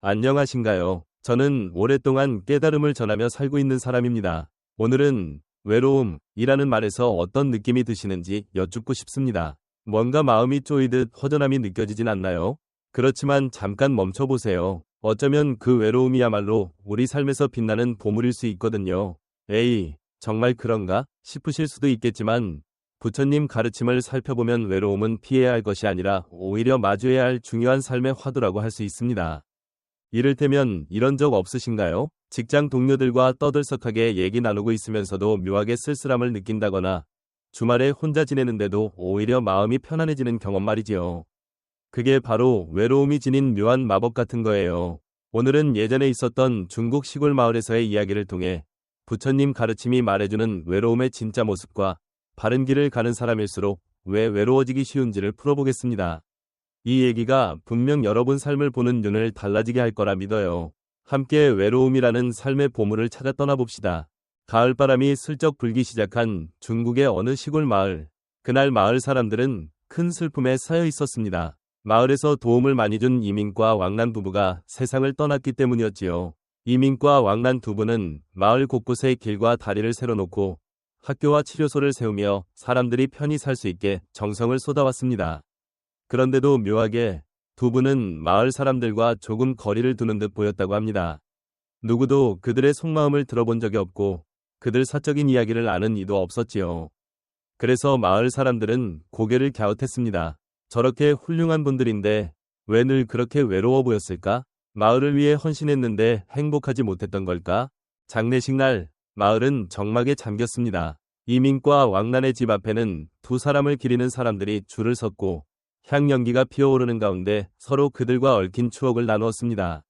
안녕하신가요? 저는 오랫동안 깨달음을 전하며 살고 있는 사람입니다. 오늘은 외로움이라는 말에서 어떤 느낌이 드시는지 여쭙고 싶습니다. 뭔가 마음이 쪼이듯 허전함이 느껴지진 않나요? 그렇지만 잠깐 멈춰보세요. 어쩌면 그 외로움이야말로 우리 삶에서 빛나는 보물일 수 있거든요. 에이, 정말 그런가? 싶으실 수도 있겠지만 부처님 가르침을 살펴보면 외로움은 피해야 할 것이 아니라 오히려 마주해야 할 중요한 삶의 화두라고 할 수 있습니다. 이를테면 이런 적 없으신가요? 직장 동료들과 떠들썩하게 얘기 나누고 있으면서도 묘하게 쓸쓸함을 느낀다거나 주말에 혼자 지내는데도 오히려 마음이 편안해지는 경험 말이지요. 그게 바로 외로움이 지닌 묘한 마법 같은 거예요. 오늘은 예전에 있었던 중국 시골 마을에서의 이야기를 통해 부처님 가르침이 말해주는 외로움의 진짜 모습과 바른 길을 가는 사람일수록 왜 외로워지기 쉬운지를 풀어보겠습니다. 이 얘기가 분명 여러분 삶을 보는 눈을 달라지게 할 거라 믿어요. 함께 외로움이라는 삶의 보물을 찾아 떠나봅시다. 가을바람이 슬쩍 불기 시작한 중국의 어느 시골 마을. 그날 마을 사람들은 큰 슬픔에 쌓여 있었습니다. 마을에서 도움을 많이 준 이민과 왕란 부부가 세상을 떠났기 때문이었지요. 이민과 왕란 두 분은 마을 곳곳에 길과 다리를 새로 놓고 학교와 치료소를 세우며 사람들이 편히 살 수 있게 정성을 쏟아왔습니다. 그런데도 묘하게 두 분은 마을 사람들과 조금 거리를 두는 듯 보였다고 합니다. 누구도 그들의 속마음을 들어본 적이 없고 그들 사적인 이야기를 아는 이도 없었지요. 그래서 마을 사람들은 고개를 갸웃했습니다. 저렇게 훌륭한 분들인데 왜 늘 그렇게 외로워 보였을까? 마을을 위해 헌신했는데 행복하지 못했던 걸까? 장례식 날 마을은 정막에 잠겼습니다. 이민과 왕란의 집 앞에는 두 사람을 기리는 사람들이 줄을 섰고 향연기가 피어오르는 가운데 서로 그들과 얽힌 추억을 나누었습니다.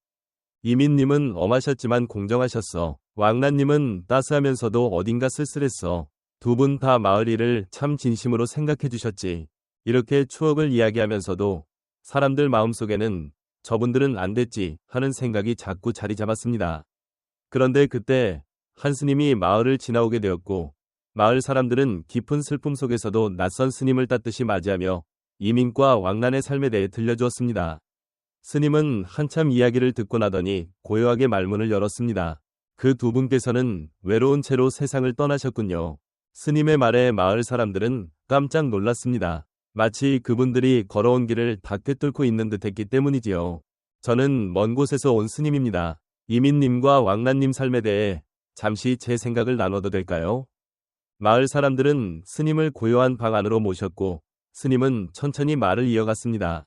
이민님은 엄하셨지만 공정하셨어. 왕란님은 따스하면서도 어딘가 쓸쓸했어. 두 분 다 마을 일을 참 진심으로 생각해 주셨지. 이렇게 추억을 이야기하면서도 사람들 마음속에는 저분들은 안 됐지 하는 생각이 자꾸 자리 잡았습니다. 그런데 그때 한 스님이 마을을 지나오게 되었고 마을 사람들은 깊은 슬픔 속에서도 낯선 스님을 따뜻이 맞이하며 이민과 왕란의 삶에 대해 들려주었습니다. 스님은 한참 이야기를 듣고 나더니 고요하게 말문을 열었습니다. 그 두 분께서는 외로운 채로 세상을 떠나셨군요. 스님의 말에 마을 사람들은 깜짝 놀랐습니다. 마치 그분들이 걸어온 길을 닿게 뚫고 있는 듯했기 때문이지요. 저는 먼 곳에서 온 스님입니다. 이민님과 왕란님 삶에 대해 잠시 제 생각을 나눠도 될까요? 마을 사람들은 스님을 고요한 방 안으로 모셨고 스님은 천천히 말을 이어갔습니다.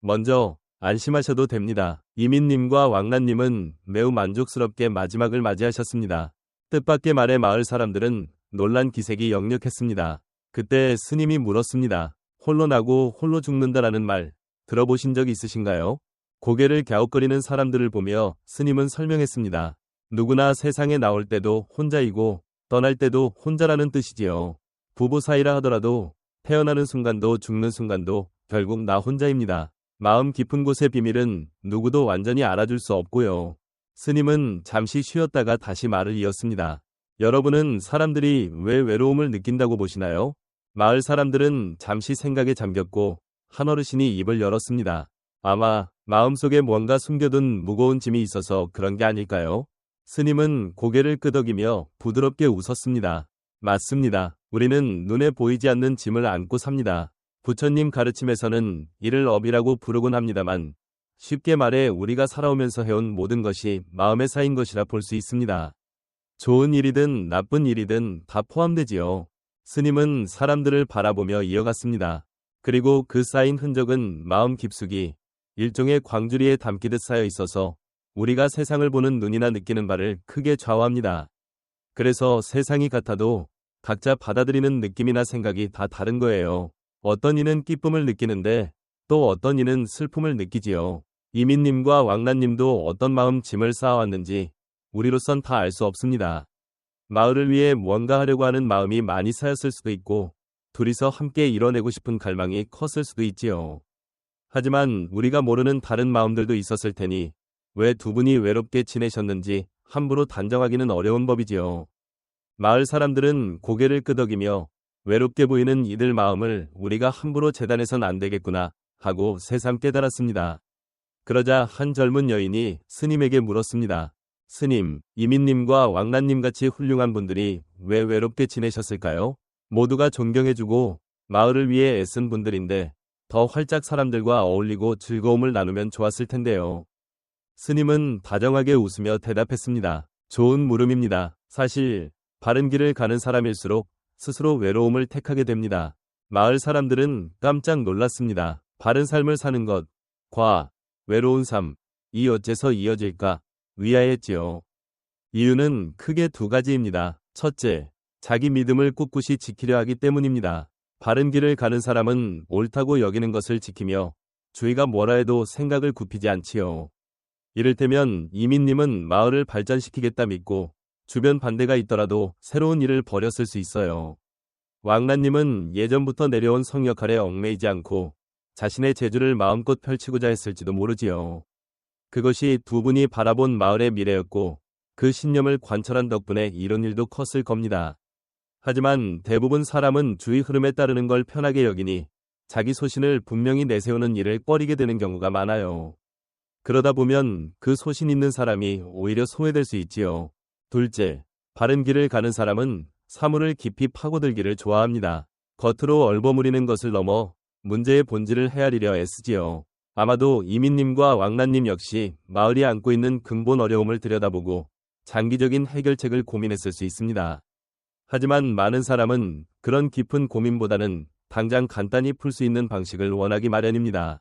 먼저 안심하셔도 됩니다. 이민님과 왕란님은 매우 만족스럽게 마지막을 맞이하셨습니다. 뜻밖의 말에 마을 사람들은 놀란 기색이 역력했습니다. 그때 스님이 물었습니다. 홀로 나고 홀로 죽는다라는 말 들어보신 적 있으신가요? 고개를 갸웃거리는 사람들을 보며 스님은 설명했습니다. 누구나 세상에 나올 때도 혼자이고 떠날 때도 혼자라는 뜻이지요. 부부 사이라 하더라도 태어나는 순간도 죽는 순간도 결국 나 혼자입니다. 마음 깊은 곳의 비밀은 누구도 완전히 알아줄 수 없고요. 스님은 잠시 쉬었다가 다시 말을 이었습니다. 여러분은 사람들이 왜 외로움을 느낀다고 보시나요? 마을 사람들은 잠시 생각에 잠겼고 한 어르신이 입을 열었습니다. 아마 마음속에 뭔가 숨겨둔 무거운 짐이 있어서 그런 게 아닐까요? 스님은 고개를 끄덕이며 부드럽게 웃었습니다. 맞습니다. 우리는 눈에 보이지 않는 짐을 안고 삽니다. 부처님 가르침에서는 이를 업이라고 부르곤 합니다만 쉽게 말해 우리가 살아오면서 해온 모든 것이 마음에 쌓인 것이라 볼 수 있습니다. 좋은 일이든 나쁜 일이든 다 포함되지요. 스님은 사람들을 바라보며 이어갔습니다. 그리고 그 쌓인 흔적은 마음 깊숙이 일종의 광주리에 담기듯 쌓여 있어서 우리가 세상을 보는 눈이나 느끼는 바를 크게 좌우합니다. 그래서 세상이 같아도 각자 받아들이는 느낌이나 생각이 다 다른 거예요. 어떤 이는 기쁨을 느끼는데 또 어떤 이는 슬픔을 느끼지요. 이민님과 왕란님도 어떤 마음 짐을 쌓아왔는지 우리로선 다 알 수 없습니다. 마을을 위해 무언가 하려고 하는 마음이 많이 쌓였을 수도 있고 둘이서 함께 이뤄내고 싶은 갈망이 컸을 수도 있지요. 하지만 우리가 모르는 다른 마음들도 있었을 테니 왜 두 분이 외롭게 지내셨는지 함부로 단정하기는 어려운 법이지요. 마을 사람들은 고개를 끄덕이며 외롭게 보이는 이들 마음을 우리가 함부로 재단해선 안 되겠구나 하고 새삼 깨달았습니다. 그러자 한 젊은 여인이 스님에게 물었습니다. 스님, 이민님과 왕란님 같이 훌륭한 분들이 왜 외롭게 지내셨을까요? 모두가 존경해주고 마을을 위해 애쓴 분들인데 더 활짝 사람들과 어울리고 즐거움을 나누면 좋았을 텐데요. 스님은 다정하게 웃으며 대답했습니다. 좋은 물음입니다. 사실 바른 길을 가는 사람일수록 스스로 외로움을 택하게 됩니다. 마을 사람들은 깜짝 놀랐습니다. 바른 삶을 사는 것과 외로운 삶, 이 어째서 이어질까 위하였지요. 이유는 크게 두 가지입니다. 첫째, 자기 믿음을 꿋꿋이 지키려 하기 때문입니다. 바른 길을 가는 사람은 옳다고 여기는 것을 지키며 주위가 뭐라 해도 생각을 굽히지 않지요. 이를테면 이민님은 마을을 발전시키겠다 믿고 주변 반대가 있더라도 새로운 일을 벌였을 수 있어요. 왕란님은 예전부터 내려온 성역할에 얽매이지 않고 자신의 재주를 마음껏 펼치고자 했을지도 모르지요. 그것이 두 분이 바라본 마을의 미래였고 그 신념을 관철한 덕분에 이런 일도 컸을 겁니다. 하지만 대부분 사람은 주위 흐름에 따르는 걸 편하게 여기니 자기 소신을 분명히 내세우는 일을 꺼리게 되는 경우가 많아요. 그러다 보면 그 소신 있는 사람이 오히려 소외될 수 있지요. 둘째, 바른 길을 가는 사람은 사물을 깊이 파고들기를 좋아합니다. 겉으로 얼버무리는 것을 넘어 문제의 본질을 헤아리려 애쓰지요. 아마도 이민님과 왕란님 역시 마을이 안고 있는 근본 어려움을 들여다보고 장기적인 해결책을 고민했을 수 있습니다. 하지만 많은 사람은 그런 깊은 고민보다는 당장 간단히 풀 수 있는 방식을 원하기 마련입니다.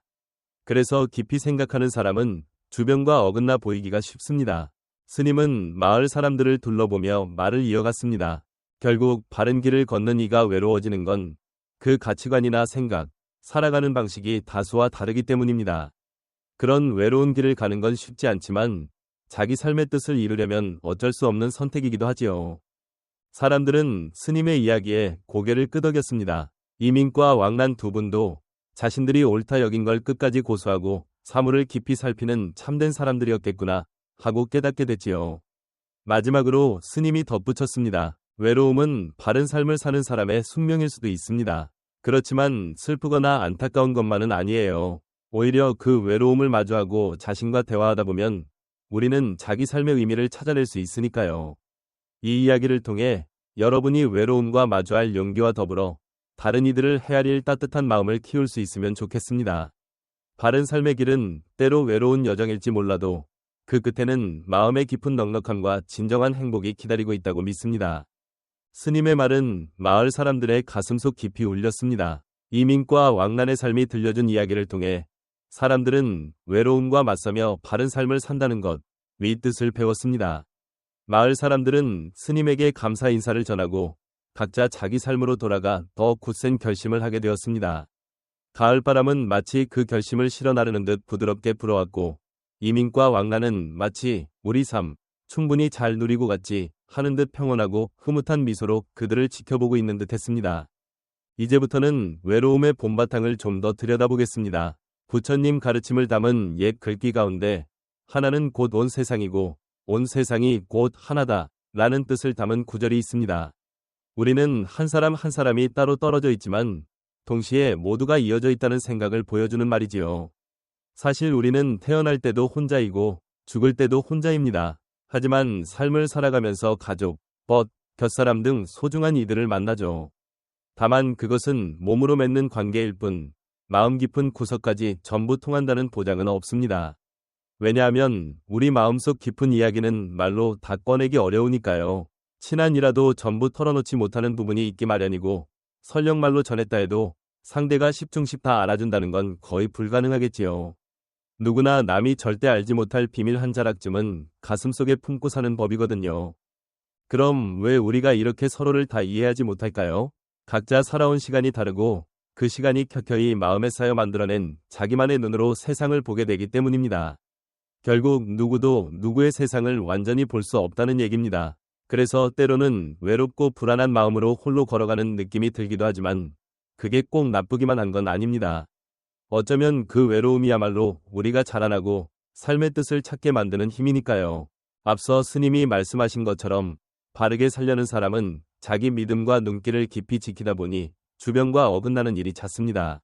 그래서 깊이 생각하는 사람은 주변과 어긋나 보이기가 쉽습니다. 스님은 마을 사람들을 둘러보며 말을 이어갔습니다. 결국 바른 길을 걷는 이가 외로워지는 건 그 가치관이나 생각, 살아가는 방식이 다수와 다르기 때문입니다. 그런 외로운 길을 가는 건 쉽지 않지만 자기 삶의 뜻을 이루려면 어쩔 수 없는 선택이기도 하지요. 사람들은 스님의 이야기에 고개를 끄덕였습니다. 이민과 왕란 두 분도 자신들이 옳다 여긴 걸 끝까지 고수하고 사물을 깊이 살피는 참된 사람들이었겠구나 하고 깨닫게 됐지요. 마지막으로 스님이 덧붙였습니다. 외로움은 바른 삶을 사는 사람의 숙명일 수도 있습니다. 그렇지만 슬프거나 안타까운 것만은 아니에요. 오히려 그 외로움을 마주하고 자신과 대화하다 보면 우리는 자기 삶의 의미를 찾아낼 수 있으니까요. 이 이야기를 통해 여러분이 외로움과 마주할 용기와 더불어 다른 이들을 헤아릴 따뜻한 마음을 키울 수 있으면 좋겠습니다. 바른 삶의 길은 때로 외로운 여정일지 몰라도 그 끝에는 마음의 깊은 넉넉함과 진정한 행복이 기다리고 있다고 믿습니다. 스님의 말은 마을 사람들의 가슴속 깊이 울렸습니다. 이민과 왕란의 삶이 들려준 이야기를 통해 사람들은 외로움과 맞서며 바른 삶을 산다는 것, 위 뜻을 배웠습니다. 마을 사람들은 스님에게 감사 인사를 전하고 각자 자기 삶으로 돌아가 더 굳센 결심을 하게 되었습니다. 가을바람은 마치 그 결심을 실어 나르는 듯 부드럽게 불어왔고 이민과 왕란은 마치 우리 삶 충분히 잘 누리고 갔지 하는 듯 평온하고 흐뭇한 미소로 그들을 지켜보고 있는 듯 했습니다. 이제부터는 외로움의 본바탕을 좀 더 들여다보겠습니다. 부처님 가르침을 담은 옛 글귀 가운데 하나는 곧 온 세상이고 온 세상이 곧 하나다 라는 뜻을 담은 구절이 있습니다. 우리는 한 사람 한 사람이 따로 떨어져 있지만 동시에 모두가 이어져 있다는 생각을 보여주는 말이지요. 사실 우리는 태어날 때도 혼자이고 죽을 때도 혼자입니다. 하지만 삶을 살아가면서 가족, 벗, 곁사람 등 소중한 이들을 만나죠. 다만 그것은 몸으로 맺는 관계일 뿐 마음 깊은 구석까지 전부 통한다는 보장은 없습니다. 왜냐하면 우리 마음속 깊은 이야기는 말로 다 꺼내기 어려우니까요. 친한이라도 전부 털어놓지 못하는 부분이 있기 마련이고 설령 말로 전했다 해도 상대가 10중10 다 알아준다는 건 거의 불가능하겠지요. 누구나 남이 절대 알지 못할 비밀 한 자락쯤은 가슴속에 품고 사는 법이거든요. 그럼 왜 우리가 이렇게 서로를 다 이해하지 못할까요? 각자 살아온 시간이 다르고 그 시간이 켜켜이 마음에 쌓여 만들어낸 자기만의 눈으로 세상을 보게 되기 때문입니다. 결국 누구도 누구의 세상을 완전히 볼 수 없다는 얘기입니다. 그래서 때로는 외롭고 불안한 마음으로 홀로 걸어가는 느낌이 들기도 하지만 그게 꼭 나쁘기만 한 건 아닙니다. 어쩌면 그 외로움이야말로 우리가 자라나고 삶의 뜻을 찾게 만드는 힘이니까요. 앞서 스님이 말씀하신 것처럼 바르게 살려는 사람은 자기 믿음과 눈길을 깊이 지키다 보니 주변과 어긋나는 일이 잦습니다.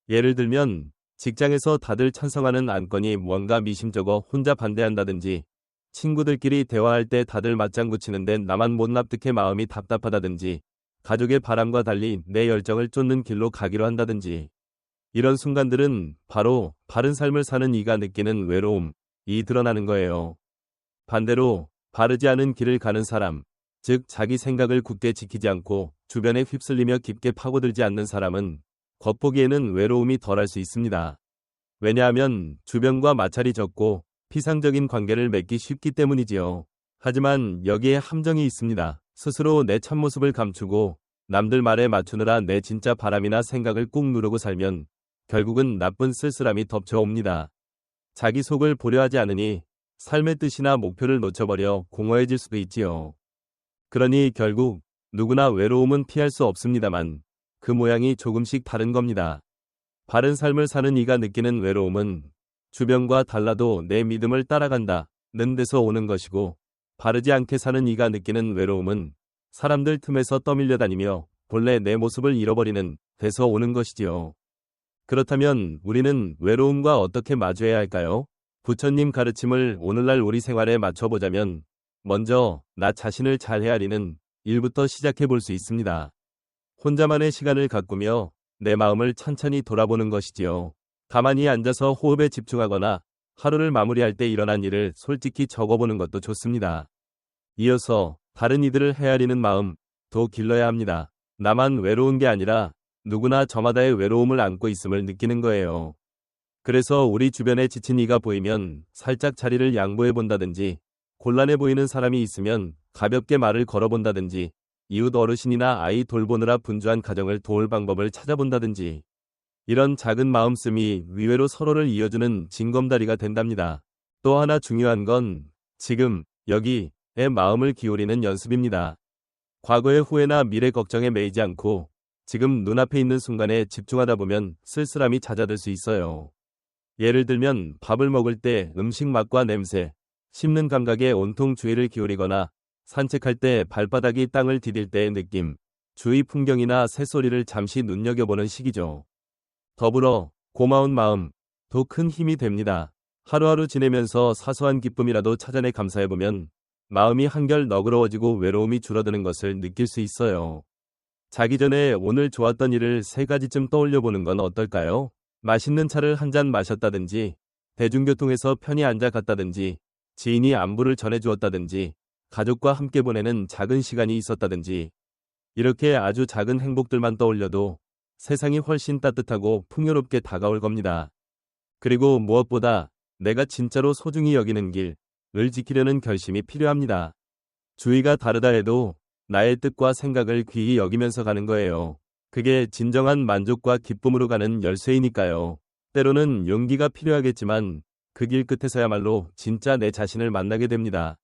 예를 들면 직장에서 다들 찬성하는 안건이 뭔가 미심쩍어 혼자 반대한다든지, 친구들끼리 대화할 때 다들 맞장구 치는데 나만 못 납득해 마음이 답답하다든지, 가족의 바람과 달리 내 열정을 쫓는 길로 가기로 한다든지, 이런 순간들은 바로 바른 삶을 사는 이가 느끼는 외로움이 드러나는 거예요. 반대로 바르지 않은 길을 가는 사람, 즉 자기 생각을 굳게 지키지 않고 주변에 휩쓸리며 깊게 파고들지 않는 사람은 겉보기에는 외로움이 덜할 수 있습니다. 왜냐하면 주변과 마찰이 적고 피상적인 관계를 맺기 쉽기 때문이지요. 하지만 여기에 함정이 있습니다. 스스로 내 참모습을 감추고 남들 말에 맞추느라 내 진짜 바람이나 생각을 꾹 누르고 살면 결국은 나쁜 쓸쓸함이 덮쳐옵니다. 자기 속을 보려 하지 않으니 삶의 뜻이나 목표를 놓쳐버려 공허해질 수도 있지요. 그러니 결국 누구나 외로움은 피할 수 없습니다만 그 모양이 조금씩 다른 겁니다. 바른 삶을 사는 이가 느끼는 외로움은 주변과 달라도 내 믿음을 따라간다는 데서 오는 것이고, 바르지 않게 사는 이가 느끼는 외로움은 사람들 틈에서 떠밀려 다니며 본래 내 모습을 잃어버리는 데서 오는 것이지요. 그렇다면 우리는 외로움과 어떻게 마주해야 할까요? 부처님 가르침을 오늘날 우리 생활에 맞춰보자면 먼저 나 자신을 잘 헤아리는 일부터 시작해 볼 수 있습니다. 혼자만의 시간을 가꾸며 내 마음을 천천히 돌아보는 것이지요. 가만히 앉아서 호흡에 집중하거나 하루를 마무리할 때 일어난 일을 솔직히 적어보는 것도 좋습니다. 이어서 다른 이들을 헤아리는 마음도 길러야 합니다. 나만 외로운 게 아니라 누구나 저마다의 외로움을 안고 있음을 느끼는 거예요. 그래서 우리 주변에 지친 이가 보이면 살짝 자리를 양보해 본다든지, 곤란해 보이는 사람이 있으면 가볍게 말을 걸어본다든지, 이웃 어르신이나 아이 돌보느라 분주한 가정을 도울 방법을 찾아본다든지, 이런 작은 마음씀이 위외로 서로를 이어주는 징검다리가 된답니다. 또 하나 중요한 건 지금, 여기에 마음을 기울이는 연습입니다. 과거의 후회나 미래 걱정에 매이지 않고 지금 눈앞에 있는 순간에 집중하다 보면 쓸쓸함이 잦아들 수 있어요. 예를 들면 밥을 먹을 때 음식 맛과 냄새, 씹는 감각에 온통 주의를 기울이거나 산책할 때 발바닥이 땅을 디딜 때의 느낌, 주위 풍경이나 새소리를 잠시 눈여겨보는 시기죠. 더불어 고마운 마음도 큰 힘이 됩니다. 하루하루 지내면서 사소한 기쁨이라도 찾아내 감사해보면 마음이 한결 너그러워지고 외로움이 줄어드는 것을 느낄 수 있어요. 자기 전에 오늘 좋았던 일을 3가지쯤 떠올려보는 건 어떨까요? 맛있는 차를 한 잔 마셨다든지, 대중교통에서 편히 앉아 갔다든지, 지인이 안부를 전해주었다든지, 가족과 함께 보내는 작은 시간이 있었다든지, 이렇게 아주 작은 행복들만 떠올려도 세상이 훨씬 따뜻하고 풍요롭게 다가올 겁니다. 그리고 무엇보다 내가 진짜로 소중히 여기는 길을 지키려는 결심이 필요합니다. 주의가 다르다 해도 나의 뜻과 생각을 귀히 여기면서 가는 거예요. 그게 진정한 만족과 기쁨으로 가는 열쇠이니까요. 때로는 용기가 필요하겠지만 그 길 끝에서야말로 진짜 내 자신을 만나게 됩니다.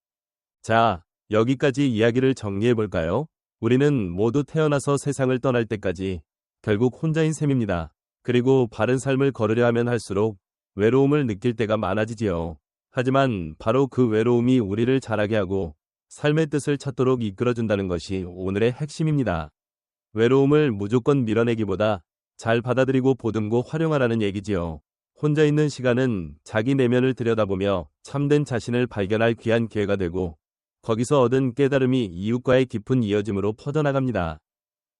자, 여기까지 이야기를 정리해 볼까요? 우리는 모두 태어나서 세상을 떠날 때까지 결국 혼자인 셈입니다. 그리고 바른 삶을 걸으려 하면 할수록 외로움을 느낄 때가 많아지지요. 하지만 바로 그 외로움이 우리를 자라게 하고 삶의 뜻을 찾도록 이끌어준다는 것이 오늘의 핵심입니다. 외로움을 무조건 밀어내기보다 잘 받아들이고 보듬고 활용하라는 얘기지요. 혼자 있는 시간은 자기 내면을 들여다보며 참된 자신을 발견할 귀한 기회가 되고, 거기서 얻은 깨달음이 이웃과의 깊은 이어짐으로 퍼져나갑니다.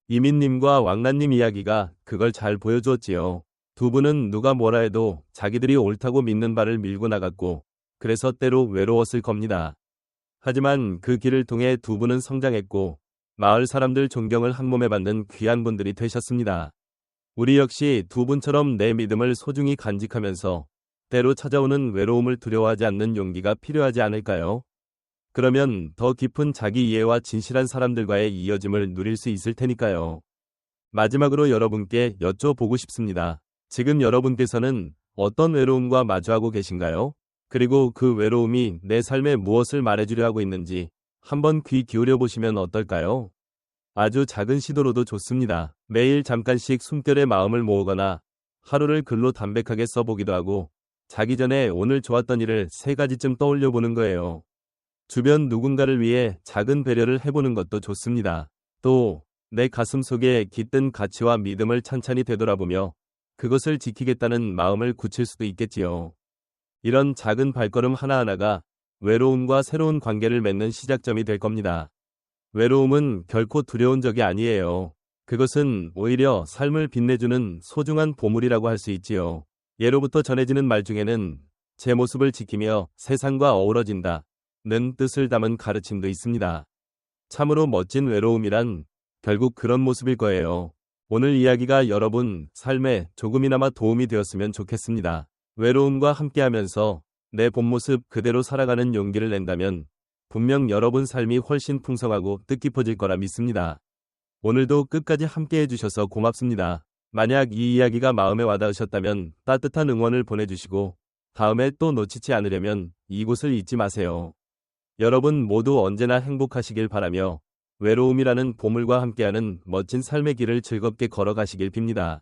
이민님과 왕란님 이야기가 그걸 잘 보여주었지요. 두 분은 누가 뭐라 해도 자기들이 옳다고 믿는 바를 밀고 나갔고, 그래서 때로 외로웠을 겁니다. 하지만 그 길을 통해 두 분은 성장했고 마을 사람들 존경을 한몸에 받는 귀한 분들이 되셨습니다. 우리 역시 두 분처럼 내 믿음을 소중히 간직하면서 때로 찾아오는 외로움을 두려워하지 않는 용기가 필요하지 않을까요? 그러면 더 깊은 자기 이해와 진실한 사람들과의 이어짐을 누릴 수 있을 테니까요. 마지막으로 여러분께 여쭤보고 싶습니다. 지금 여러분께서는 어떤 외로움과 마주하고 계신가요? 그리고 그 외로움이 내 삶에 무엇을 말해주려 하고 있는지 한번 귀 기울여 보시면 어떨까요? 아주 작은 시도로도 좋습니다. 매일 잠깐씩 숨결에 마음을 모으거나 하루를 글로 담백하게 써보기도 하고, 자기 전에 오늘 좋았던 일을 3가지쯤 떠올려 보는 거예요. 주변 누군가를 위해 작은 배려를 해보는 것도 좋습니다. 또 내 가슴 속에 깃든 가치와 믿음을 찬찬히 되돌아보며 그것을 지키겠다는 마음을 굳힐 수도 있겠지요. 이런 작은 발걸음 하나하나가 외로움과 새로운 관계를 맺는 시작점이 될 겁니다. 외로움은 결코 두려운 적이 아니에요. 그것은 오히려 삶을 빛내주는 소중한 보물이라고 할 수 있지요. 예로부터 전해지는 말 중에는 제 모습을 지키며 세상과 어우러진다 는 뜻을 담은 가르침도 있습니다. 참으로 멋진 외로움이란 결국 그런 모습일 거예요. 오늘 이야기가 여러분 삶에 조금이나마 도움이 되었으면 좋겠습니다. 외로움과 함께하면서 내 본 모습 그대로 살아가는 용기를 낸다면 분명 여러분 삶이 훨씬 풍성하고 뜻깊어질 거라 믿습니다. 오늘도 끝까지 함께 해주셔서 고맙습니다. 만약 이 이야기가 마음에 와닿으셨다면 따뜻한 응원을 보내주시고 다음에 또 놓치지 않으려면 이곳을 잊지 마세요. 여러분 모두 언제나 행복하시길 바라며 외로움이라는 보물과 함께하는 멋진 삶의 길을 즐겁게 걸어가시길 빕니다.